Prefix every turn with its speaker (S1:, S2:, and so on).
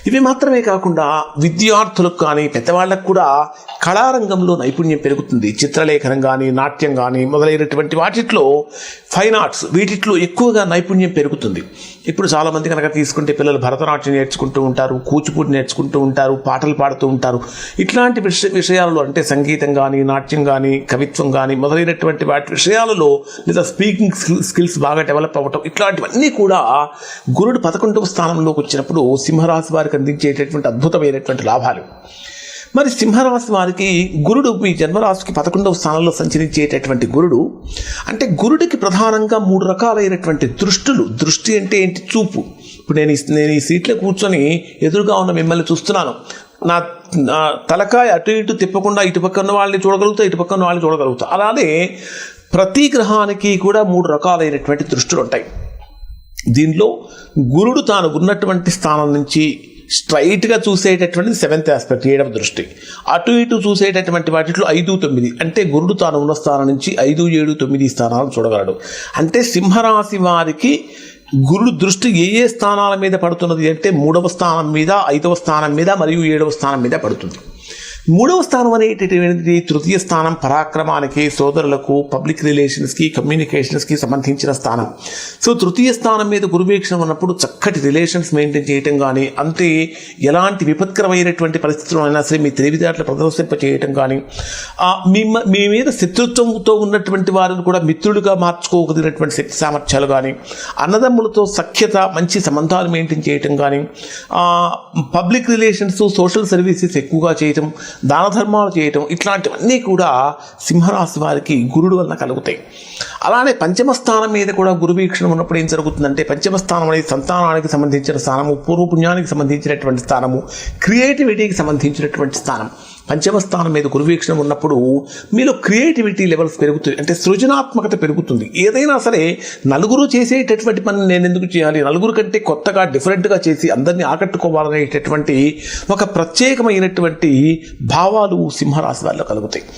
S1: ఇవి మాత్రమే కాకుండా విద్యార్థులకు కానీ పెద్దవాళ్ళకు కూడా కళారంగంలో నైపుణ్యం పెరుగుతుంది. చిత్రలేఖనం కానీ, నాట్యం కానీ మొదలైనటువంటి వాటిట్లో, ఫైన్ ఆర్ట్స్ వీటిలో ఎక్కువగా నైపుణ్యం పెరుగుతుంది. ఇప్పుడు చాలామంది కనుక తీసుకుంటే పిల్లలు భరతనాట్యం నేర్చుకుంటూ ఉంటారు, కూచిపూడి నేర్చుకుంటూ ఉంటారు, పాటలు పాడుతూ ఉంటారు. ఇట్లాంటి విషయాలలో అంటే సంగీతం కానీ, నాట్యం కానీ, కవిత్వం కానీ మొదలైనటువంటి వాటి విషయాలలో లేదా స్పీకింగ్ స్కిల్స్ బాగా డెవలప్ అవ్వటం, ఇట్లాంటివన్నీ కూడా గురుడు 11వ స్థానంలోకి వచ్చినప్పుడు సింహరాశి వారికి అందించేటటువంటి అద్భుతమైనటువంటి లాభాలు. మరి సింహరాశి వారికి గురుడు మీ జన్మరాశికి 11వ స్థానంలో సంచరించేటటువంటి గురుడు అంటే గురుడికి ప్రధానంగా 3 రకాలైనటువంటి దృష్టులు. దృష్టి అంటే ఏంటి? చూపు. ఇప్పుడు నేను ఈ సీట్లో కూర్చొని ఎదురుగా ఉన్న మిమ్మల్ని చూస్తున్నాను. నా తలకాయ అటు ఇటు తిప్పకుండా ఇటు పక్కన వాళ్ళని చూడగలుగుతా, ఇటు పక్కన వాళ్ళని చూడగలుగుతా. అలానే ప్రతి గ్రహానికి కూడా 3 రకాలైనటువంటి దృష్టులు ఉంటాయి. దీనిలో గురుడు తాను ఉన్నటువంటి స్థానం నుంచి స్ట్రైట్గా చూసేటటువంటిది 7th ఆస్పెక్ట్, 7వ దృష్టి. అటు ఇటు చూసేటటువంటి వాటిలో 5, 9 అంటే గురుడు తాను ఉన్న స్థానం నుంచి 5, 7, 9 స్థానాలు చూడగలడు. అంటే సింహరాశి వారికి గురుడు దృష్టి ఏ స్థానాల మీద పడుతున్నది అంటే 3వ స్థానం మీద, 5వ స్థానం మీద మరియు 7వ స్థానం మీద పడుతుంది. 3వ స్థానం అనేటటువంటిది తృతీయ స్థానం, పరాక్రమానికి, సోదరులకు, పబ్లిక్ రిలేషన్స్కి, కమ్యూనికేషన్స్కి సంబంధించిన స్థానం. సో తృతీయ స్థానం మీద గురువీక్షణ ఉన్నప్పుడు చక్కటి రిలేషన్స్ మెయింటైన్ చేయటం కానీ, అంతే ఎలాంటి విపత్కరమైనటువంటి పరిస్థితుల్లో అయినా సరే మీ తెలివితేటలు ప్రదర్శింప చేయటం కానీ, మీ మీద శత్రుత్వంతో ఉన్నటువంటి వారిని కూడా మిత్రులుగా మార్చుకోగలిగినటువంటి శక్తి సామర్థ్యాలు కానీ, అన్నదమ్ములతో సఖ్యత, మంచి సంబంధాలు మెయింటైన్ చేయటం కానీ, పబ్లిక్ రిలేషన్స్, సోషల్ సర్వీసెస్ ఎక్కువగా చేయటం, దాన ధర్మాలు చేయటం, ఇట్లాంటివన్నీ కూడా సింహరాశి వారికి గురుడు వలన కలుగుతాయి. అలానే 5వ స్థానం మీద కూడా గురు వీక్షణ ఉన్నప్పుడు ఏం జరుగుతుందంటే, 5వ స్థానం అనేది సంతానానికి సంబంధించిన స్థానము, పూర్వపుణ్యానికి సంబంధించినటువంటి స్థానము, క్రియేటివిటీకి సంబంధించినటువంటి స్థానం. 5వ స్థానం మీద గురు వీక్షణ ఉన్నప్పుడు మీలో క్రియేటివిటీ లెవెల్స్ పెరుగుతుంది, అంటే సృజనాత్మకత పెరుగుతుంది. ఏదైనా సరే నలుగురు చేసేటటువంటి పని నేను ఎందుకు చేయాలి, నలుగురు కంటే కొత్తగా డిఫరెంట్గా చేసి అందరినీ ఆకట్టుకోవాలనేటటువంటి ఒక ప్రత్యేకమైనటువంటి భావాలు సింహరాశి వారిలో కలుగుతాయి.